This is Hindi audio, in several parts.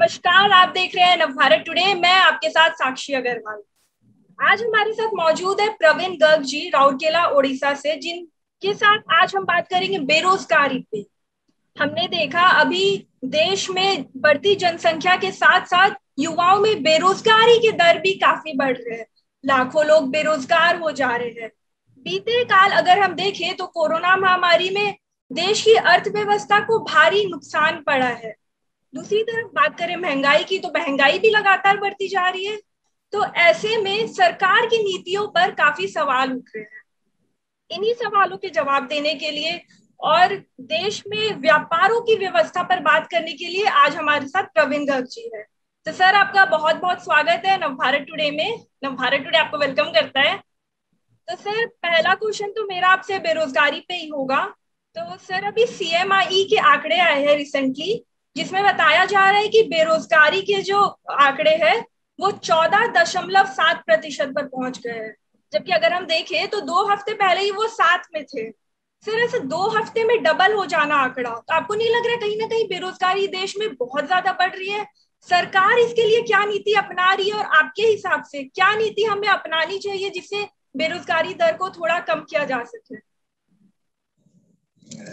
नमस्कार, आप देख रहे हैं नवभारत टुडे। मैं आपके साथ साक्षी अग्रवाल। आज हमारे साथ मौजूद है प्रवीण गर्ग जी, राउरकेला ओडिशा से, जिनके साथ आज हम बात करेंगे बेरोजगारी पे। हमने देखा अभी देश में बढ़ती जनसंख्या के साथ साथ युवाओं में बेरोजगारी के दर भी काफी बढ़ रहे हैं। लाखों लोग बेरोजगार हो जा रहे हैं। बीते काल अगर हम देखें तो कोरोना महामारी में देश की अर्थव्यवस्था को भारी नुकसान पड़ा है। दूसरी तरफ बात करें महंगाई की, तो महंगाई भी लगातार बढ़ती जा रही है। तो ऐसे में सरकार की नीतियों पर काफी सवाल उठ रहे हैं। इन्हीं सवालों के जवाब देने के लिए और देश में व्यापारों की व्यवस्था पर बात करने के लिए आज हमारे साथ प्रवीण गर्ग जी है। तो सर, आपका बहुत बहुत स्वागत है नवभारत टुडे में। नवभारत टुडे आपको वेलकम करता है। तो सर, पहला क्वेश्चन तो मेरा आपसे बेरोजगारी पे ही होगा। तो सर, अभी सीएमआई के आंकड़े आए हैं रिसेंटली, जिसमें बताया जा रहा है कि बेरोजगारी के जो आंकड़े हैं वो 14.7% पर पहुंच गए हैं। जबकि अगर हम देखें तो 2 हफ्ते पहले ही वो 7 में थे। सर, ऐसे 2 हफ्ते में डबल हो जाना आंकड़ा, तो आपको नहीं लग रहा कहीं ना कहीं बेरोजगारी देश में बहुत ज्यादा बढ़ रही है? सरकार इसके लिए क्या नीति अपना रही है, और आपके हिसाब से क्या नीति हमें अपनानी चाहिए जिससे बेरोजगारी दर को थोड़ा कम किया जा सके?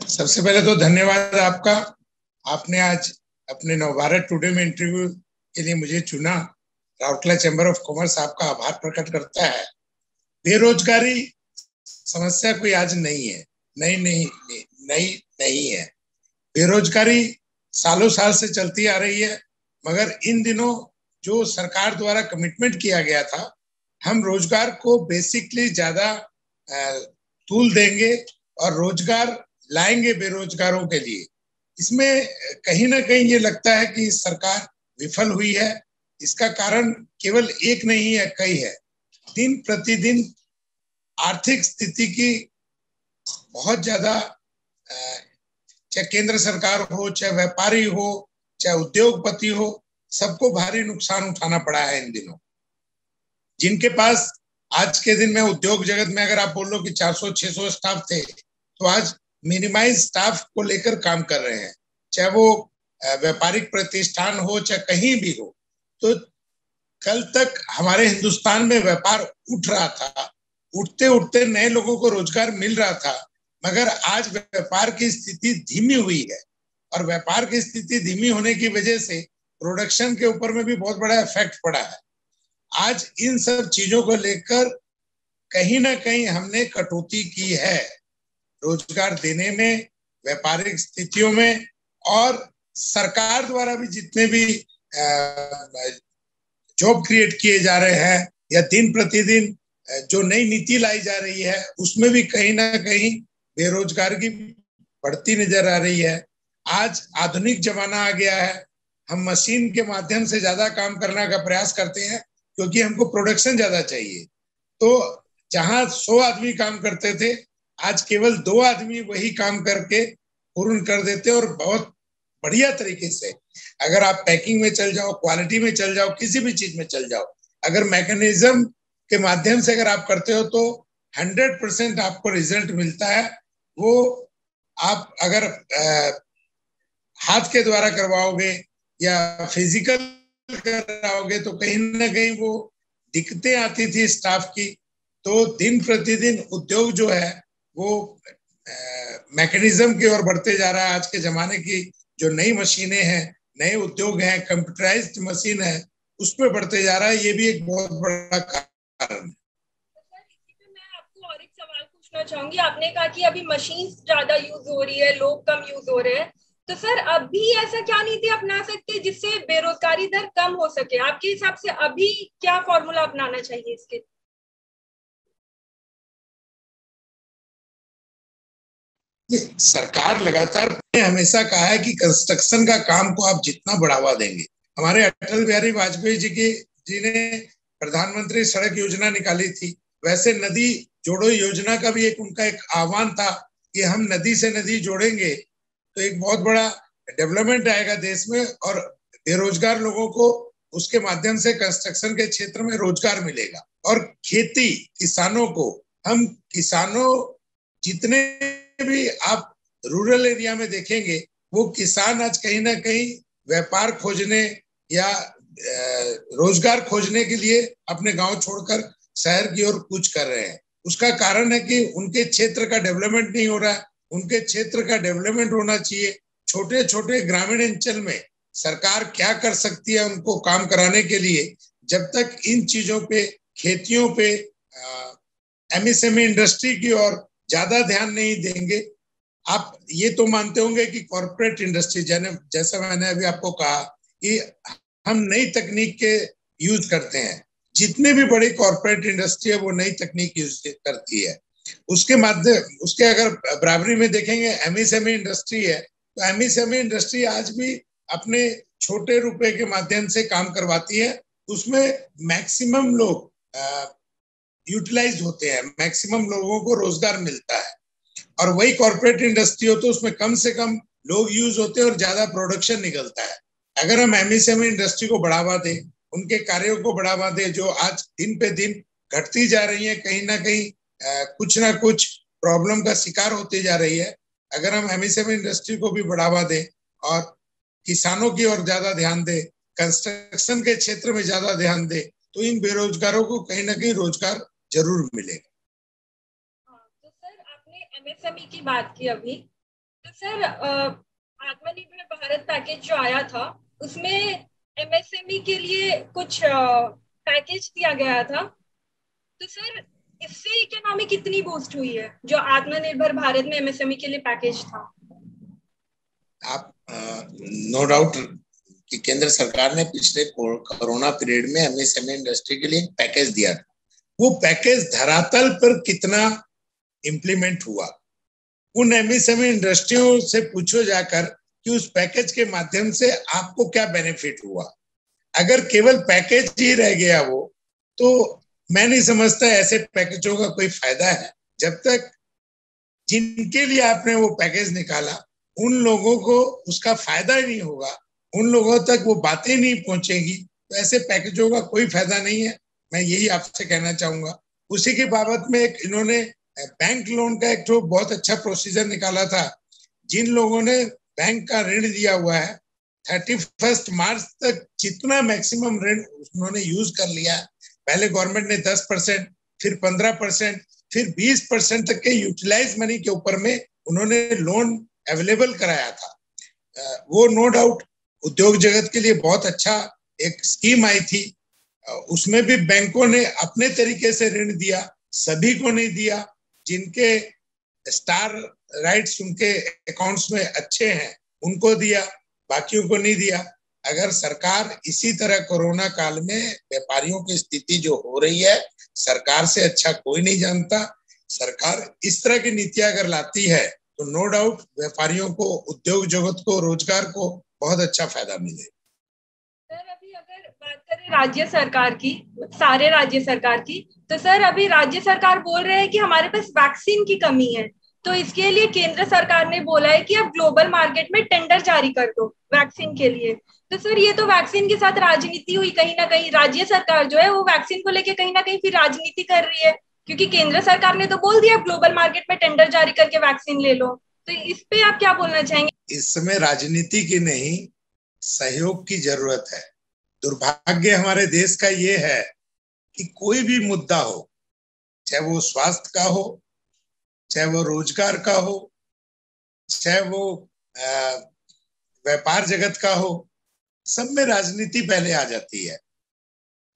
सबसे पहले तो धन्यवाद आपका। आपने आज अपने नवभारत टुडे में इंटरव्यू के लिए मुझे चुना। राउरकेला चैम्बर ऑफ कॉमर्स आपका आभार प्रकट करता है। बेरोजगारी समस्या कोई आज नहीं है, नहीं है। बेरोजगारी सालों साल से चलती आ रही है, मगर इन दिनों जो सरकार द्वारा कमिटमेंट किया गया था, हम रोजगार को बेसिकली ज्यादा तूल देंगे और रोजगार लाएंगे बेरोजगारों के लिए। इसमें कहीं ना कहीं ये लगता है कि सरकार विफल हुई है। इसका कारण केवल एक नहीं है, कई है। दिन प्रतिदिन आर्थिक स्थिति की बहुत ज्यादा, चाहे केंद्र सरकार हो, चाहे व्यापारी हो, चाहे उद्योगपति हो, सबको भारी नुकसान उठाना पड़ा है इन दिनों। जिनके पास आज के दिन में उद्योग जगत में अगर आप बोल लो कि 400-600 स्टाफ थे, तो आज मिनिमाइज स्टाफ को लेकर काम कर रहे हैं। चाहे वो व्यापारिक प्रतिष्ठान हो, चाहे कहीं भी हो। तो कल तक हमारे हिंदुस्तान में व्यापार उठ रहा था, उठते उठते नए लोगों को रोजगार मिल रहा था, मगर आज व्यापार की स्थिति धीमी हुई है। और व्यापार की स्थिति धीमी होने की वजह से प्रोडक्शन के ऊपर में भी बहुत बड़ा इफेक्ट पड़ा है। आज इन सब चीजों को लेकर कहीं ना कहीं हमने कटौती की है, रोजगार देने में, व्यापारिक स्थितियों में। और सरकार द्वारा भी जितने भी जॉब क्रिएट किए जा रहे हैं या दिन प्रतिदिन जो नई नीति लाई जा रही है, उसमें भी कहीं ना कहीं बेरोजगारी की बढ़ती नजर आ रही है। आज आधुनिक जमाना आ गया है। हम मशीन के माध्यम से ज्यादा काम करने का प्रयास करते हैं, क्योंकि हमको प्रोडक्शन ज्यादा चाहिए। तो जहां 100 आदमी काम करते थे, आज केवल 2 आदमी वही काम करके पूर्ण कर देते, और बहुत बढ़िया तरीके से। अगर आप पैकिंग में चल जाओ, क्वालिटी में चल जाओ, किसी भी चीज में चल जाओ, अगर मैकेनिज्म के माध्यम से अगर आप करते हो तो 100% आपको रिजल्ट मिलता है। वो आप अगर हाथ के द्वारा करवाओगे या फिजिकल कराओगे तो कहीं ना कहीं वो दिक्कतें आती थी स्टाफ की। तो दिन प्रतिदिन उद्योग जो है वो मैकेनिज्म की ओर बढ़ते जा रहा है। आज के जमाने की जो नई मशीनें हैं, नए उद्योग हैं, कंप्यूटराइज्ड मशीन है, उस पर बढ़ते जा रहा है। ये भी एक बहुत बड़ा कारण है। मैं आपको और एक सवाल पूछना चाहूंगी। आपने कहा कि अभी मशीन ज्यादा यूज हो रही है, लोग कम यूज हो रहे हैं। तो सर, अभी ऐसा क्या नीति अपना सकते हैं जिससे बेरोजगारी दर कम हो सके? आपके हिसाब से अभी क्या फॉर्मूला अपनाना चाहिए इसके? सरकार लगातार ने हमेशा कहा है कि कंस्ट्रक्शन का काम को आप जितना बढ़ावा देंगे। हमारे अटल बिहारी वाजपेयी जी ने प्रधानमंत्री सड़क योजना निकाली थी। वैसे नदी जोड़ो योजना का भी उनका एक आह्वान था कि हम नदी से नदी जोड़ेंगे तो एक बहुत बड़ा डेवलपमेंट आएगा देश में, और बेरोजगार लोगों को उसके माध्यम से कंस्ट्रक्शन के क्षेत्र में रोजगार मिलेगा। और खेती, किसानों को, हम किसानों जितने भी आप रूरल एरिया में देखेंगे, वो किसान आज कहीं ना कहीं व्यापार खोजने या रोजगार खोजने के लिए अपने गांव छोड़कर शहर की ओर कूच कर रहे हैं। उसका कारण है कि उनके क्षेत्र का डेवलपमेंट नहीं हो रहा है। उनके क्षेत्र का डेवलपमेंट होना चाहिए। छोटे छोटे ग्रामीण अंचल में सरकार क्या कर सकती है उनको काम कराने के लिए, जब तक इन चीजों पे, खेतियों पे, एमएसएमई इंडस्ट्री की ओर ज्यादा ध्यान नहीं देंगे। आप ये तो मानते होंगे कि कॉर्पोरेट इंडस्ट्री, जैसा मैंने अभी आपको कहा कि हम नई तकनीक के यूज करते हैं। जितने भी बड़ी कॉर्पोरेट इंडस्ट्री है वो नई तकनीक यूज करती है। उसके अगर बराबरी में देखेंगे एमएसएमई इंडस्ट्री है, तो एमएसएमई इंडस्ट्री आज भी अपने छोटे रुपए के माध्यम से काम करवाती है। उसमें मैक्सिमम लोग यूटिलाइज होते हैं, मैक्सिमम लोगों को रोजगार मिलता है। और वही कॉर्पोरेट इंडस्ट्री हो तो उसमें कम से कम लोग यूज होते हैं और ज्यादा प्रोडक्शन निकलता है। अगर हम एमएसएमई इंडस्ट्री को बढ़ावा दें, उनके कार्यों को बढ़ावा दें, जो आज दिन पे दिन घटती जा रही है, कहीं ना कहीं कुछ ना कुछ प्रॉब्लम का शिकार होती जा रही है। अगर हम एमएसएमई इंडस्ट्री को भी बढ़ावा दें और किसानों की ओर ज्यादा ध्यान दें, कंस्ट्रक्शन के क्षेत्र में ज्यादा ध्यान दें, तो इन बेरोजगारों को कहीं ना कहीं रोजगार जरूर मिलेगा। तो सर आपने एमएसएमई की बात की अभी, तो सर आत्मनिर्भर भारत पैकेज जो आया था उसमें एमएसएमई के लिए कुछ पैकेज दिया गया था। तो सर इससे इकोनॉमी कितनी बूस्ट हुई है जो आत्मनिर्भर भारत में एमएसएमई के लिए पैकेज था? आप नो डाउट कि केंद्र सरकार ने पिछले कोरोना पीरियड में एमएसएमई इंडस्ट्री के लिए एक पैकेज दिया था। वो पैकेज धरातल पर कितना इम्प्लीमेंट हुआ, उन एमएसएमई इंडस्ट्रियों से पूछो जाकर कि उस पैकेज के माध्यम से आपको क्या बेनिफिट हुआ। अगर केवल पैकेज ही रह गया वो, तो मैं नहीं समझता ऐसे पैकेजों का कोई फायदा है। जब तक जिनके लिए आपने वो पैकेज निकाला उन लोगों को उसका फायदा ही नहीं होगा, उन लोगों तक वो बातें नहीं पहुंचेगी, तो ऐसे पैकेजों का कोई फायदा नहीं है। मैं यही आपसे कहना चाहूंगा। उसी के बाबत में एक इन्होंने बैंक लोन का एक तो बहुत अच्छा प्रोसीजर निकाला था। जिन लोगों ने बैंक का ऋण दिया हुआ है 31 मार्च तक जितना मैक्सिमम ऋण उन्होंने यूज कर लिया है, पहले गवर्नमेंट ने 10%, फिर 15%, फिर 20% तक के यूटिलाइज मनी के ऊपर में उन्होंने लोन अवेलेबल कराया था। वो नो डाउट उद्योग जगत के लिए बहुत अच्छा एक स्कीम आई थी। उसमें भी बैंकों ने अपने तरीके से ऋण दिया, सभी को नहीं दिया। जिनके स्टार राइट्स उनके अकाउंट्स में अच्छे हैं उनको दिया, बाकियों को नहीं दिया। अगर सरकार इसी तरह कोरोना काल में व्यापारियों की स्थिति जो हो रही है, सरकार से अच्छा कोई नहीं जानता। सरकार इस तरह की नीतियां अगर लाती है तो नो डाउट व्यापारियों को, उद्योग जगत को, रोजगार को बहुत अच्छा फायदा मिले। सर अभी अगर बात करें राज्य सरकार की, सारे राज्य सरकार की, तो सर अभी राज्य सरकार बोल रहे हैं कि हमारे पास वैक्सीन की कमी है, तो इसके लिए केंद्र सरकार ने बोला है कि अब ग्लोबल मार्केट में टेंडर जारी कर दो वैक्सीन के लिए। तो सर ये तो वैक्सीन के साथ राजनीति हुई कहीं ना कहीं। राज्य सरकार जो है वो वैक्सीन को लेके कहीं ना कहीं फिर राजनीति कर रही है, क्योंकि केंद्र सरकार ने तो बोल दिया ग्लोबल मार्केट में टेंडर जारी करके वैक्सीन ले लो। तो इस पे आप क्या बोलना चाहेंगे? इस समय राजनीति की नहीं, सहयोग की जरूरत है। दुर्भाग्य हमारे देश का ये है कि कोई भी मुद्दा हो, चाहे वो स्वास्थ्य का हो, चाहे वो रोजगार का हो, चाहे वो व्यापार जगत का हो, सब में राजनीति पहले आ जाती है।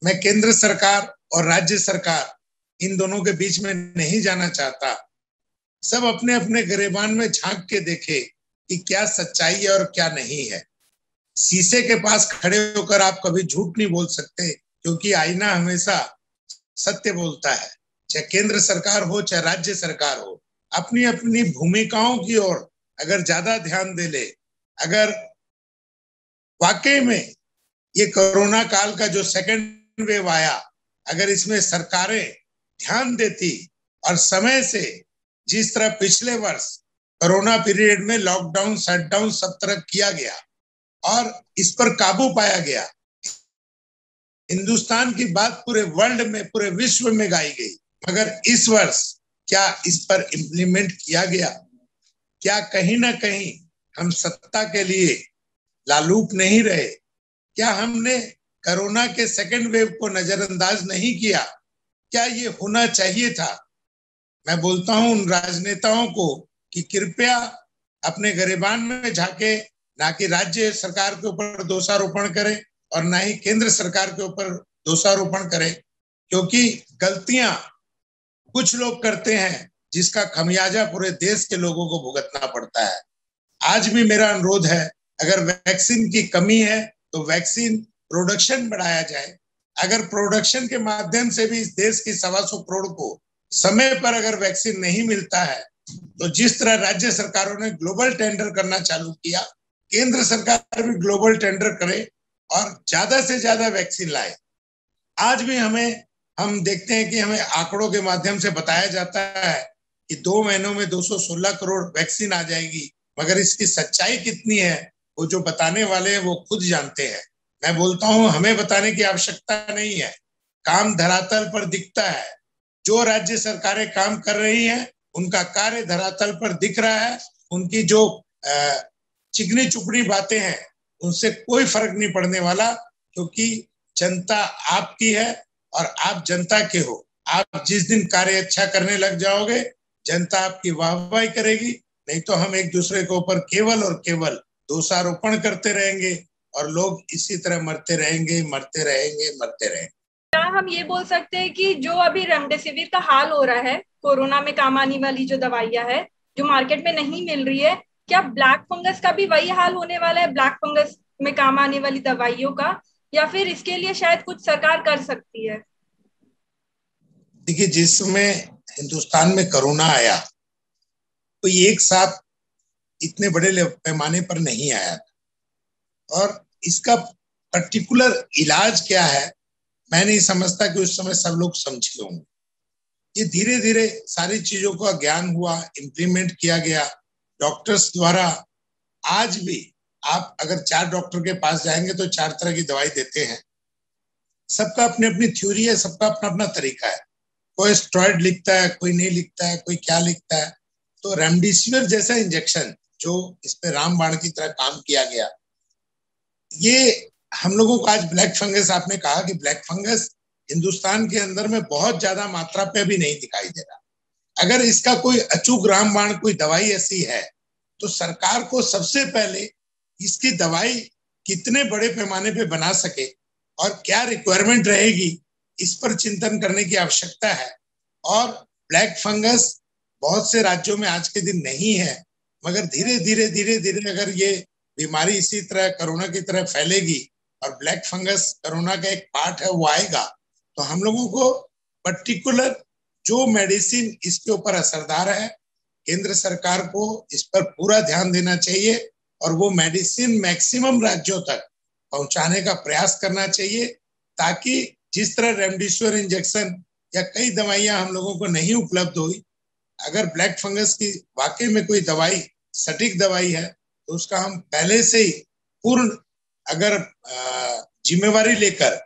मैं केंद्र सरकार और राज्य सरकार इन दोनों के बीच में नहीं जाना चाहता। सब अपने अपने गिरेबान में झांक के देखे कि क्या सच्चाई है और क्या नहीं है। शीशे के पास खड़े होकर आप कभी झूठ नहीं बोल सकते, क्योंकि आईना हमेशा सत्य बोलता है। चाहे केंद्र सरकार हो चाहे राज्य सरकार हो, अपनी अपनी भूमिकाओं की ओर अगर ज्यादा ध्यान दे ले, अगर वाकई में ये कोरोना काल का जो सेकंड वेव आया, अगर इसमें सरकारें ध्यान देती और समय से, जिस तरह पिछले वर्ष कोरोना पीरियड में लॉकडाउन, शटडाउन सब तरह किया गया और इस पर काबू पाया गया, हिंदुस्तान की बात पूरे वर्ल्ड में, पूरे विश्व में गाई गई, मगर इस वर्ष क्या इस पर इम्प्लीमेंट किया गया? क्या कहीं ना कहीं हम सत्ता के लिए लालूप नहीं रहे? क्या हमने कोरोना के सेकेंड वेव को नजरअंदाज नहीं किया? क्या ये होना चाहिए था? मैं बोलता हूं उन राजनेताओं को कि कृपया अपने गिरेबान में झांके, ना कि राज्य सरकार के ऊपर दोषारोपण करें और ना ही केंद्र सरकार के ऊपर दोषारोपण करें, क्योंकि गलतियां कुछ लोग करते हैं जिसका खमियाजा पूरे देश के लोगों को भुगतना पड़ता है। आज भी मेरा अनुरोध है, अगर वैक्सीन की कमी है तो वैक्सीन प्रोडक्शन बढ़ाया जाए। अगर प्रोडक्शन के माध्यम से भी इस देश की 125 करोड़ को समय पर अगर वैक्सीन नहीं मिलता है, तो जिस तरह राज्य सरकारों ने ग्लोबल टेंडर करना चालू किया, केंद्र सरकार भी ग्लोबल टेंडर करे और ज्यादा से ज्यादा वैक्सीन लाए। आज भी हम देखते हैं कि हमें आंकड़ों के माध्यम से बताया जाता है कि 2 महीनों में 216 करोड़ वैक्सीन आ जाएगी, मगर इसकी सच्चाई कितनी है वो जो बताने वाले हैं वो खुद जानते हैं। मैं बोलता हूं हमें बताने की आवश्यकता नहीं है, काम धरातल पर दिखता है। जो राज्य सरकारें काम कर रही हैं उनका कार्य धरातल पर दिख रहा है। उनकी जो चिकनी चुपड़ी बातें हैं उनसे कोई फर्क नहीं पड़ने वाला, क्योंकि जनता आपकी है और आप जनता के हो। आप जिस दिन कार्य अच्छा करने लग जाओगे जनता आपकी वाहवाही करेगी, नहीं तो हम एक दूसरे के ऊपर केवल और केवल दोषारोपण करते रहेंगे और लोग इसी तरह मरते रहेंगे, मरते रहेंगे, मरते रहेंगे। क्या हम ये बोल सकते हैं कि जो अभी रेमडेसिविर का हाल हो रहा है, कोरोना में काम आने वाली जो दवाइयां है जो मार्केट में नहीं मिल रही है, क्या ब्लैक फंगस का भी वही हाल होने वाला है, ब्लैक फंगस में काम आने वाली दवाइयों का, या फिर इसके लिए शायद कुछ सरकार कर सकती है? देखिए, जिस समय हिंदुस्तान में कोरोना आया तो एक साथ इतने बड़े पैमाने पर नहीं आया था, और इसका पर्टिकुलर इलाज क्या है मैं नहीं समझता कि उस समय सब लोग समझे होंगे। ये धीरे धीरे सारी चीजों का ज्ञान हुआ, इम्प्लीमेंट किया गया डॉक्टर्स द्वारा। आज भी आप अगर 4 डॉक्टर के पास जाएंगे तो 4 तरह की दवाई देते हैं। सबका अपनी अपनी थ्योरी है, सबका अपना अपना तरीका है। कोई स्टेरॉइड लिखता है, कोई नहीं लिखता है, कोई क्या लिखता है। तो रेमडेसिविर जैसा इंजेक्शन जो इस पे रामबाण की तरह काम किया गया, ये हम लोगों को आज ब्लैक फंगस, आपने कहा कि ब्लैक फंगस हिंदुस्तान के अंदर में बहुत ज्यादा मात्रा पे अभी नहीं दिखाई दे रहा। अगर इसका कोई अचूक रामबाण कोई दवाई ऐसी है तो सरकार को सबसे पहले इसकी दवाई कितने बड़े पैमाने पे बना सके और क्या रिक्वायरमेंट रहेगी इस पर चिंतन करने की आवश्यकता है। और ब्लैक फंगस बहुत से राज्यों में आज के दिन नहीं है, मगर धीरे धीरे धीरे धीरे अगर ये बीमारी इसी तरह कोरोना की तरह फैलेगी और ब्लैक फंगस कोरोना का एक पार्ट है वो आएगा, तो हम लोगों को पर्टिकुलर जो मेडिसिन इसके ऊपर असरदार है, केंद्र सरकार को इस पर पूरा ध्यान देना चाहिए और वो मेडिसिन मैक्सिमम राज्यों तक पहुंचाने का प्रयास करना चाहिए, ताकि जिस तरह रेमडेसिविर इंजेक्शन या कई दवाइयां हम लोगों को नहीं उपलब्ध हुई, अगर ब्लैक फंगस की वाकई में कोई दवाई सटीक दवाई है तो उसका हम पहले से ही पूर्ण अगर जिम्मेवारी लेकर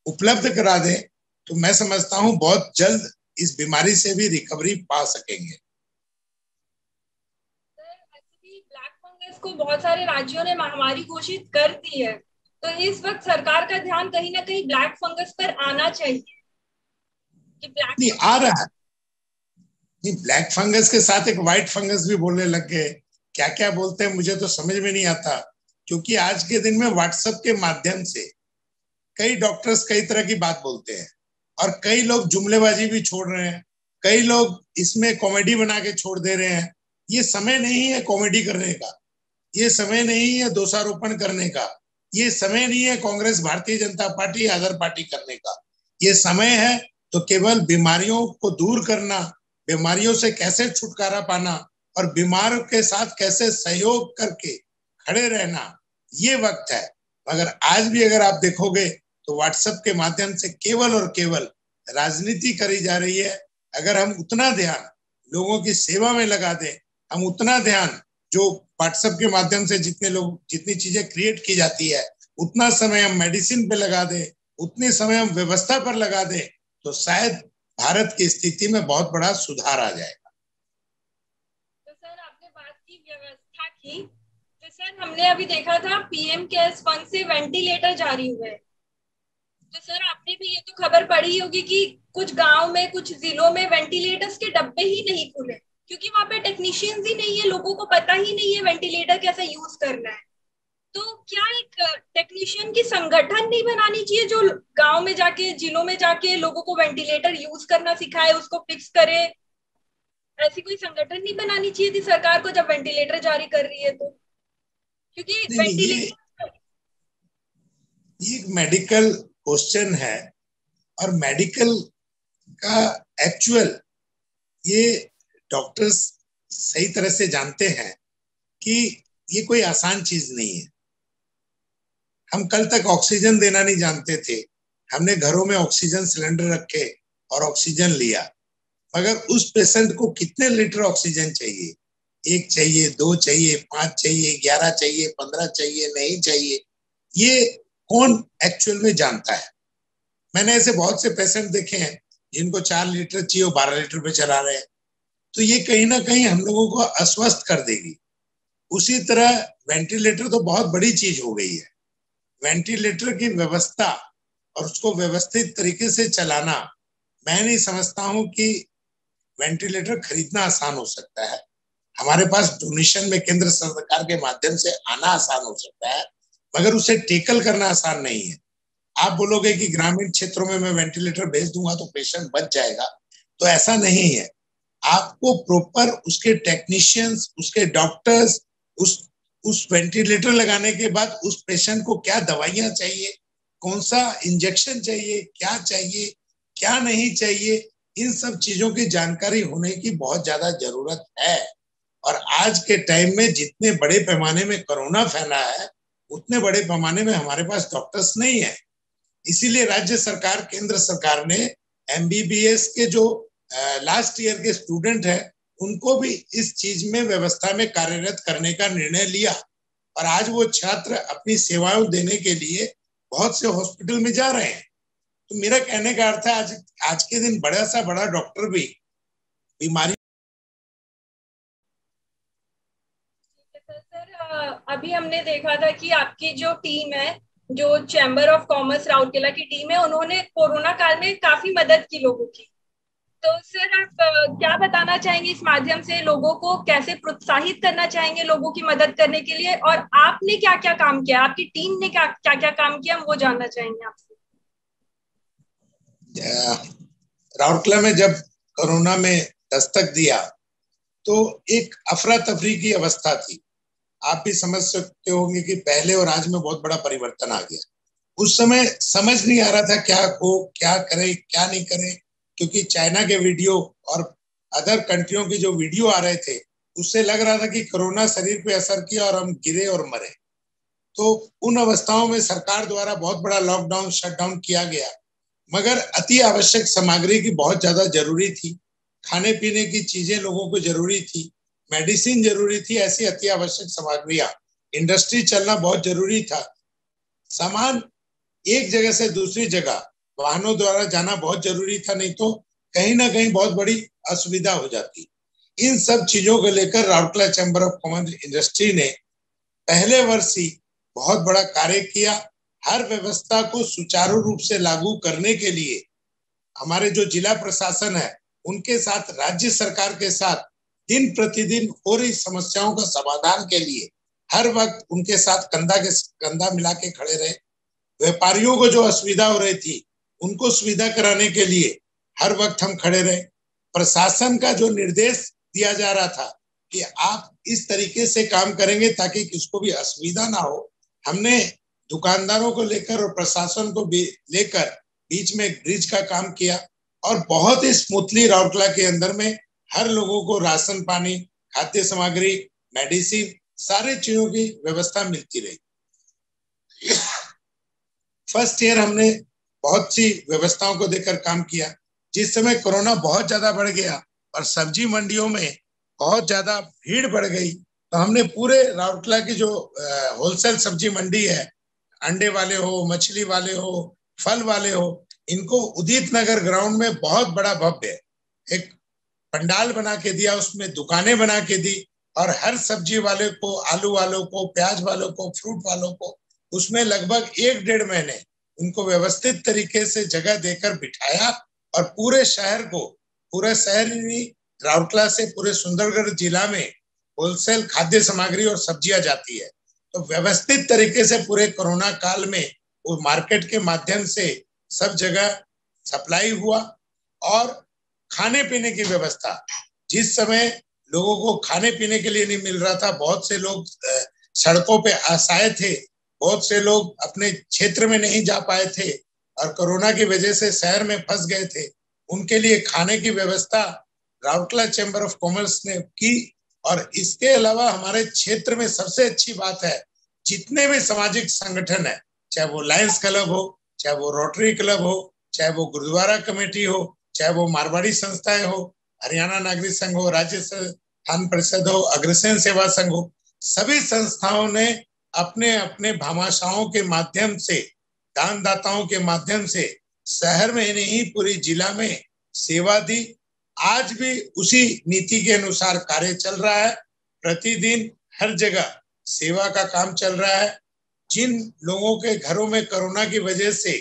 उपलब्ध करा दें तो मैं समझता हूं बहुत जल्द इस बीमारी से भी रिकवरी पा सकेंगे। ब्लैक फंगस को बहुत सारे राज्यों ने महामारी घोषित कर दी है, तो इस वक्त सरकार का ध्यान कहीं ना कहीं ब्लैक फंगस पर आना चाहिए कि ब्लैक नहीं आ रहा है। नहीं, ब्लैक फंगस के साथ एक व्हाइट फंगस भी बोलने लग गए। क्या क्या बोलते हैं मुझे तो समझ में नहीं आता, क्योंकि आज के दिन में व्हाट्सएप के माध्यम से कई डॉक्टर्स कई तरह की बात बोलते हैं और कई लोग जुमलेबाजी भी छोड़ रहे हैं, कई लोग इसमें कॉमेडी बना के छोड़ दे रहे हैं। ये समय नहीं है कॉमेडी करने का, ये समय नहीं है दोषारोपण करने का, ये समय नहीं है Congress Bharatiya Janata party other party करने का। ये समय है तो केवल बीमारियों को दूर करना, बीमारियों से कैसे छुटकारा पाना और बीमार के साथ कैसे सहयोग करके खड़े रहना, ये वक्त है। मगर आज भी अगर आप देखोगे तो व्हाट्सएप के माध्यम से केवल और केवल राजनीति करी जा रही है। अगर हम उतना ध्यान लोगों की सेवा में लगा दें, हम उतना ध्यान जो व्हाट्सएप के माध्यम से जितनी चीजें क्रिएट की जाती है उतना समय हम मेडिसिन पे लगा दें, उतने समय हम व्यवस्था पर लगा दें, तो शायद भारत की स्थिति में बहुत बड़ा सुधार आ जाएगा। तो सर आपने बात की व्यवस्था की, तो सर हमने अभी देखा था पीएम केयर्स फंड से वेंटिलेटर जारी हुए हैं। तो सर आपने भी ये तो खबर पढ़ी होगी कि कुछ गांव में कुछ जिलों में वेंटिलेटर्स के डब्बे ही नहीं खुले, क्योंकि वहां पे टेक्नीशियंस ही नहीं है, लोगों को पता ही नहीं है वेंटिलेटर कैसे यूज करना है। तो क्या एक टेक्नीशियन की संगठन नहीं बनानी चाहिए जो गांव में जाके जिलों में जाके लोगों को वेंटिलेटर यूज करना सिखाए, उसको फिक्स करे? ऐसी कोई संगठन नहीं बनानी चाहिए थी सरकार को जब वेंटिलेटर जारी कर रही है तो? क्योंकि नहीं नहीं, वेंटिलेटर। ये एक मेडिकल क्वेश्चन है, और मेडिकल का एक्चुअल ये डॉक्टर्स सही तरह से जानते हैं कि ये कोई आसान चीज नहीं है। हम कल तक ऑक्सीजन देना नहीं जानते थे, हमने घरों में ऑक्सीजन सिलेंडर रखे और ऑक्सीजन लिया, मगर उस पेशेंट को कितने लीटर ऑक्सीजन चाहिए, 1 चाहिए, 2 चाहिए, 5 चाहिए, 11 चाहिए, 15 चाहिए, नहीं चाहिए, ये कौन एक्चुअल में जानता है। मैंने ऐसे बहुत से पेशेंट देखे हैं जिनको 4 लीटर चाहिए, 12 लीटर पे चला रहे हैं। तो ये कहीं ना कहीं हम लोगों को अस्वस्थ कर देगी। उसी तरह वेंटिलेटर तो बहुत बड़ी चीज हो गई है। वेंटिलेटर की व्यवस्था और उसको व्यवस्थित तरीके से चलाना, मैं नहीं समझता हूं कि वेंटिलेटर खरीदना आसान हो सकता है। हमारे पास डोनेशन में केंद्र सरकार के माध्यम से आना आसान हो सकता है, मगर उसे टेकल करना आसान नहीं है। आप बोलोगे कि ग्रामीण क्षेत्रों में मैं वेंटिलेटर भेज दूंगा तो पेशेंट बच जाएगा, तो ऐसा नहीं है। आपको प्रॉपर उसके टेक्नीशियंस, उसके डॉक्टर्स, उस वेंटिलेटर लगाने के बाद उस पेशेंट को क्या दवाइयां चाहिए, कौन सा इंजेक्शन चाहिए, क्या चाहिए, क्या नहीं चाहिए, इन सब चीजों की जानकारी होने की बहुत ज्यादा जरूरत है। और आज के टाइम में जितने बड़े पैमाने में कोरोना फैला है, उतने बड़े पैमाने में हमारे पास डॉक्टर्स नहीं है। इसीलिए राज्य सरकार, केंद्र सरकार ने एमबीबीएस के जो लास्ट ईयर के स्टूडेंट है उनको भी इस चीज में व्यवस्था में कार्यरत करने का निर्णय लिया, और आज वो छात्र अपनी सेवाएं देने के लिए बहुत से हॉस्पिटल में जा रहे हैं। तो मेरा कहने का अर्थ है, आज के दिन बड़ा सा बड़ा डॉक्टर भी बीमारी। सर अभी हमने देखा था कि आपकी जो टीम है, जो चैम्बर ऑफ कॉमर्स राउरकेला की टीम है, उन्होंने कोरोना काल में काफी मदद की लोगों की। तो सर आप क्या बताना चाहेंगे इस माध्यम से, लोगों को कैसे प्रोत्साहित करना चाहेंगे लोगों की मदद करने के लिए, और आपने क्या क्या काम किया, आपकी टीम ने क्या क्या क्या काम किया, हम वो जानना चाहेंगे आपसे। राउरकेला में जब कोरोना में दस्तक दिया तो एक अफरा तफरी की अवस्था थी। आप भी समझ सकते होंगे कि पहले और आज में बहुत बड़ा परिवर्तन आ गया। उस समय समझ नहीं आ रहा था क्या हो, क्या करे, क्या नहीं करे, क्योंकि चाइना के वीडियो और अदर कंट्रियों के जो वीडियो आ रहे थे उससे लग रहा था कि कोरोना शरीर पे असर किया और हम गिरे और मरे। तो उन अवस्थाओं में सरकार द्वारा बहुत बड़ा लॉकडाउन, शटडाउन किया गया, मगर अति आवश्यक सामग्री की बहुत ज्यादा जरूरी थी, खाने पीने की चीजें लोगों को जरूरी थी, मेडिसिन जरूरी थी, ऐसी अति आवश्यक सामग्रियां, इंडस्ट्री चलना बहुत जरूरी था, सामान एक जगह से दूसरी जगह वाहनों द्वारा जाना बहुत जरूरी था, नहीं तो कहीं ना कहीं बहुत बड़ी असुविधा हो जाती। इन सब चीजों को लेकर Rourkela chamber of commerce industry ने पहले वर्ष ही बहुत बड़ा कार्य किया। हर व्यवस्था को सुचारू रूप से लागू करने के लिए हमारे जो जिला प्रशासन है उनके साथ, राज्य सरकार के साथ दिन प्रतिदिन हो रही समस्याओं का समाधान के लिए हर वक्त उनके साथ कंधा मिला के खड़े रहे। व्यापारियों को जो असुविधा हो रही थी उनको सुविधा कराने के लिए हर वक्त हम खड़े रहे। प्रशासन का जो निर्देश दिया जा रहा था कि आप इस तरीके से काम करेंगे ताकि किसको भी असुविधा ना हो, हमने दुकानदारों को लेकर और प्रशासन को भी लेकर बीच में ब्रिज का काम किया, और बहुत ही स्मूथली राउरकेला के अंदर में हर लोगों को राशन पानी, खाद्य सामग्री, मेडिसिन, सारे चीजों की व्यवस्था मिलती रही। फर्स्ट ईयर हमने बहुत सी व्यवस्थाओं को देकर काम किया। जिस समय कोरोना बहुत ज्यादा बढ़ गया और सब्जी मंडियों में बहुत ज्यादा भीड़ बढ़ गई, तो हमने पूरे राउरकेला की जो होलसेल सब्जी मंडी है, अंडे वाले हो, मछली वाले हो, फल वाले हो, इनको उदित नगर ग्राउंड में बहुत बड़ा भव्य एक पंडाल बना के दिया, उसमें दुकानें बना के दी, और हर सब्जी वाले को, आलू वालों को, प्याज वालों को, फ्रूट वालों को उसमें लगभग 1-1.5 महीने उनको व्यवस्थित तरीके से जगह देकर बिठाया और पूरे शहर को, पूरा शहर ही राउरकेला से पूरे सुंदरगढ़ जिला में होलसेल खाद्य सामग्री और सब्जियां जाती है। तो व्यवस्थित तरीके से पूरे कोरोना काल में वो मार्केट के माध्यम से सब जगह सप्लाई हुआ। और खाने पीने की व्यवस्था, जिस समय लोगों को खाने पीने के लिए नहीं मिल रहा था, बहुत से लोग सड़कों पे असहाय थे, बहुत से लोग अपने क्षेत्र में नहीं जा पाए थे और कोरोना की वजह से शहर में फंस गए थे, उनके लिए खाने की व्यवस्था राउरकेला चैम्बर ऑफ कॉमर्स ने की। और इसके अलावा हमारे क्षेत्र में सबसे अच्छी बात है, जितने भी सामाजिक संगठन है, चाहे वो लायंस क्लब हो, चाहे वो रोटरी क्लब हो, चाहे वो गुरुद्वारा कमेटी हो, चाहे वो मारवाड़ी संस्थाएं हो, हरियाणा नागरिक संघ हो, राज्य स्थान परिषद हो, अग्रसेन सेवा संघ हो, सभी संस्थाओं ने अपने अपने भामाशाहों के माध्यम से, दानदाताओं के माध्यम से शहर में नहीं पूरी जिला में सेवा दी। आज भी उसी नीति के अनुसार कार्य चल रहा है। प्रतिदिन हर जगह सेवा का काम चल रहा है। जिन लोगों के घरों में कोरोना की वजह से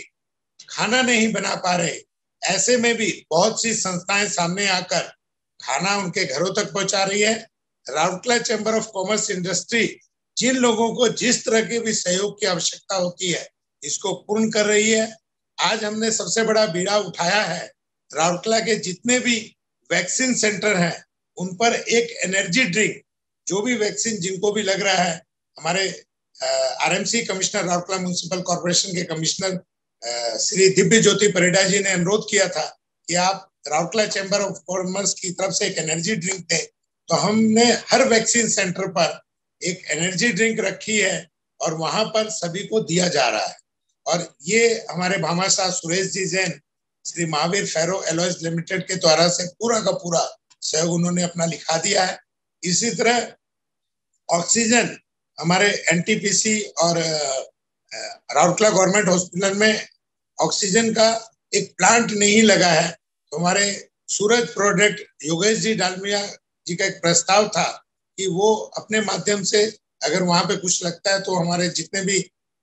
खाना नहीं बना पा रहे, ऐसे में भी बहुत सी संस्थाएं सामने आकर खाना उनके घरों तक पहुंचा रही है। Rourkela chamber of commerce industry जिन लोगों को जिस तरह के भी सहयोग की आवश्यकता होती है, इसको पूर्ण कर रही है। आज हमने सबसे बड़ा बीड़ा उठाया है, राउरकेला के जितने भी वैक्सीन सेंटर हैं उन पर एक एनर्जी ड्रिंक, जो भी वैक्सीन जिनको भी लग रहा है, हमारे RMC commissioner, Rourkela municipal corporation के कमिश्नर श्री दिव्य ज्योति परिडा जी ने अनुरोध किया था कि आप राउरकेला चैम्बर ऑफ कॉमर्स की तरफ से एक एनर्जी ड्रिंक दें, तो हमने हर वैक्सीन सेंटर पर एक एनर्जी ड्रिंक रखी है और वहां पर सभी को दिया जा रहा है। और ये हमारे भामाशाह सुरेश जी जैन, श्री महावीर फेरो एलॉयज लिमिटेड के द्वारा से पूरा का पूरा सहयोग उन्होंने अपना लिखा दिया है। इसी तरह ऑक्सीजन हमारे एनटीपीसी और राउरकेला गवर्नमेंट हॉस्पिटल में ऑक्सीजन का एक प्लांट नहीं लगा है, तो हमारे सूरज प्रोडक्ट योगेश जी डालमिया जी का एक प्रस्ताव था कि वो अपने माध्यम से अगर वहां पे कुछ लगता है तो हमारे जितने भी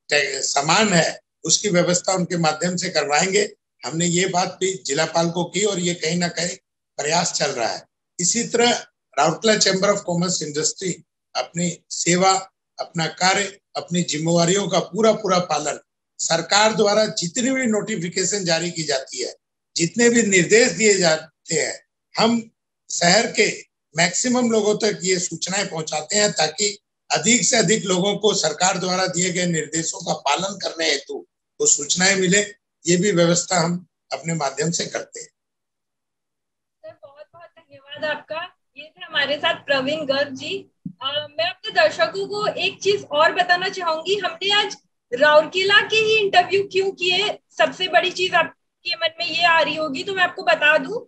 सामान है उसकी व्यवस्था उनके माध्यम से करवाएंगे। हमने ये बात भी जिलापाल को की और ये कहीं ना कहीं प्रयास चल रहा है। इसी तरह Rourkela chamber of commerce industry अपनी सेवा, अपना कार्य, अपनी जिम्मेवारियों का पूरा पूरा पालन, सरकार द्वारा जितनी भी नोटिफिकेशन जारी की जाती है, जितने भी निर्देश दिए जाते हैं, हम शहर के मैक्सिमम लोगों तक ये सूचनाएं पहुंचाते हैं ताकि अधिक से अधिक लोगों को सरकार द्वारा दिए गए निर्देशों का पालन करने हेतु वो सूचनाएं मिले। ये भी व्यवस्था हम अपने माध्यम से करते हैं। सर बहुत बहुत धन्यवाद आपका। ये थे हमारे साथ प्रवीण गर्ग जी। मैं अपने दर्शकों को एक चीज और बताना चाहूंगी, हमने आज राउरकेला के ही इंटरव्यू क्यों किए, सबसे बड़ी चीज आपके मन में ये आ रही होगी तो मैं आपको बता दूं,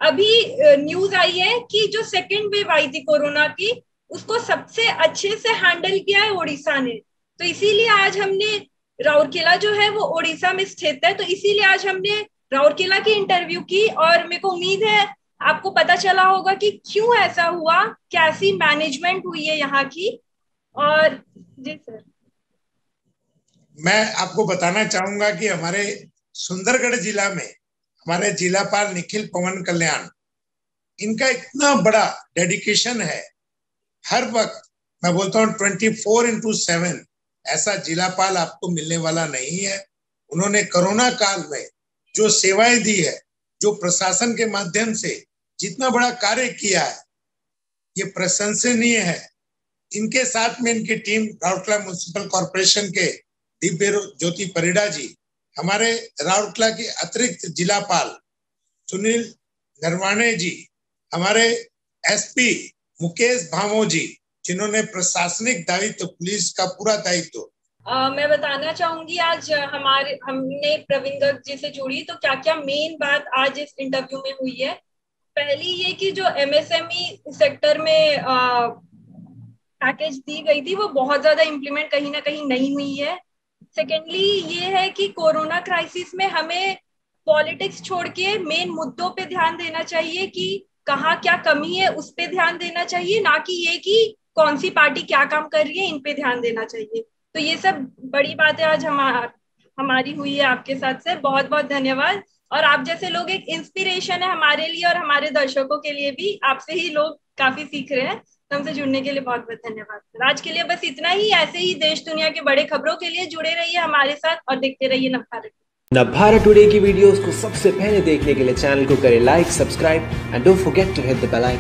अभी न्यूज आई है कि जो सेकेंड वेव आई थी कोरोना की, उसको सबसे अच्छे से हैंडल किया है उड़ीसा ने। तो इसीलिए आज हमने, राउरकेला जो है वो उड़ीसा में स्थित है, तो इसीलिए आज हमने राउरकेला की इंटरव्यू की और मेरे को उम्मीद है आपको पता चला होगा कि क्यों ऐसा हुआ, कैसी मैनेजमेंट हुई है यहाँ की। और जी सर, मैं आपको बताना चाहूंगा कि हमारे सुंदरगढ़ जिला में हमारे जिलापाल निखिल पवन कल्याण, इनका इतना बड़ा डेडिकेशन है। हर वक्त मैं बोलता हूँ 24/7 ऐसा जिलापाल आपको मिलने वाला नहीं है। उन्होंने कोरोना काल में जो सेवाएं दी है, जो प्रशासन के माध्यम से जितना बड़ा कार्य किया है, ये प्रशंसनीय है। इनके साथ में इनकी टीम राउरकेला म्युनिसिपल कॉर्पोरेशन के दिव्य ज्योति परिडा जी, हमारे राउरकेला के अतिरिक्त जिलापाल सुनील नरवाणे जी, हमारे एसपी मुकेश भामो जी, जिन्होंने प्रशासनिक दायित्व, पुलिस का पूरा दायित्व। मैं बताना चाहूंगी आज हमने प्रवीण गर्ग जी से जुड़ी तो क्या क्या मेन बात आज इस इंटरव्यू में हुई है। पहली ये कि जो एमएसएमई सेक्टर में पैकेज दी गई थी वो बहुत ज्यादा इम्प्लीमेंट कहीं ना कहीं नहीं हुई है। सेकेंडली ये है कि कोरोना क्राइसिस में हमें पॉलिटिक्स छोड़ के मेन मुद्दों पे ध्यान देना चाहिए कि कहाँ क्या कमी है उस पे ध्यान देना चाहिए, ना कि ये कि कौन सी पार्टी क्या काम कर रही है इन पे ध्यान देना चाहिए। तो ये सब बड़ी बातें आज हमारी हुई है आपके साथ से, बहुत बहुत धन्यवाद। और आप जैसे लोग एक इंस्पिरेशन है हमारे लिए और हमारे दर्शकों के लिए भी, आपसे ही लोग काफी सीख रहे हैं। तो हमसे जुड़ने के लिए बहुत बहुत धन्यवाद सर। आज के लिए बस इतना ही। ऐसे ही देश दुनिया के बड़े खबरों के लिए जुड़े रहिए हमारे साथ और देखते रहिए नवभारत। नवभारत टुडे की वीडियोस को सबसे पहले देखने के लिए चैनल को करें like, subscribe and don't forget to hit the bell icon.